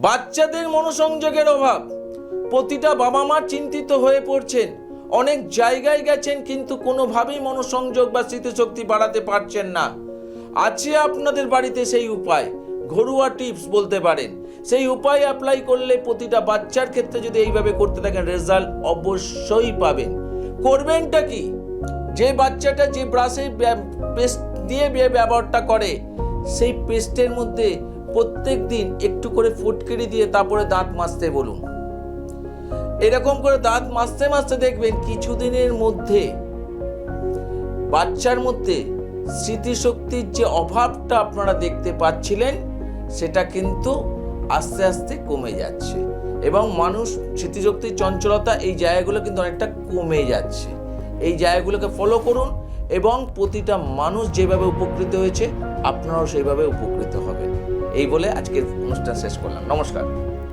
বাচ্চাদের মনোসংযোগের অভাব, প্রতিটা বাবা মা চিন্তিত হয়ে পড়ছেন। অনেক জায়গায় গেছেন কিন্তু কোনোভাবেই মনোসংযোগ বা স্মৃতিশক্তি বাড়াতে পারছেন না। আছে আপনাদের বাড়িতে সেই উপায়, ঘরোয়া টিপস বলতে পারেন। সেই উপায় অ্যাপ্লাই করলে প্রতিটা বাচ্চার ক্ষেত্রে যদি এইভাবে করতে থাকেন, রেজাল্ট অবশ্যই পাবেন। করবেনটা কি? যে বাচ্চাটা যে ব্রাশের পেস্ট দিয়ে ব্যবহারটা করে, সেই পেস্টের মধ্যে প্রত্যেক দিন একটু করে ফুটকিরি দিয়ে তারপরে দাঁত মাজতে বলুন। এরকম করে দাঁত মাজতে মাজতে দেখবেন কিছুদিনের মধ্যে বাচ্চার মধ্যে স্মৃতিশক্তির যে অভাবটা আপনারা দেখতে পাচ্ছিলেন সেটা কিন্তু আস্তে আস্তে কমে যাচ্ছে এবং মানুষ স্মৃতিশক্তির চঞ্চলতা এই জায়গাগুলো কিন্তু অনেকটা কমে যাচ্ছে। এই জায়গাগুলোকে ফলো করুন এবং প্রতিটা মানুষ যেভাবে উপকৃত হয়েছে আপনারাও সেইভাবে উপকৃত হবেন। এই বলে আজকের অনুষ্ঠান শেষ করলাম। নমস্কার।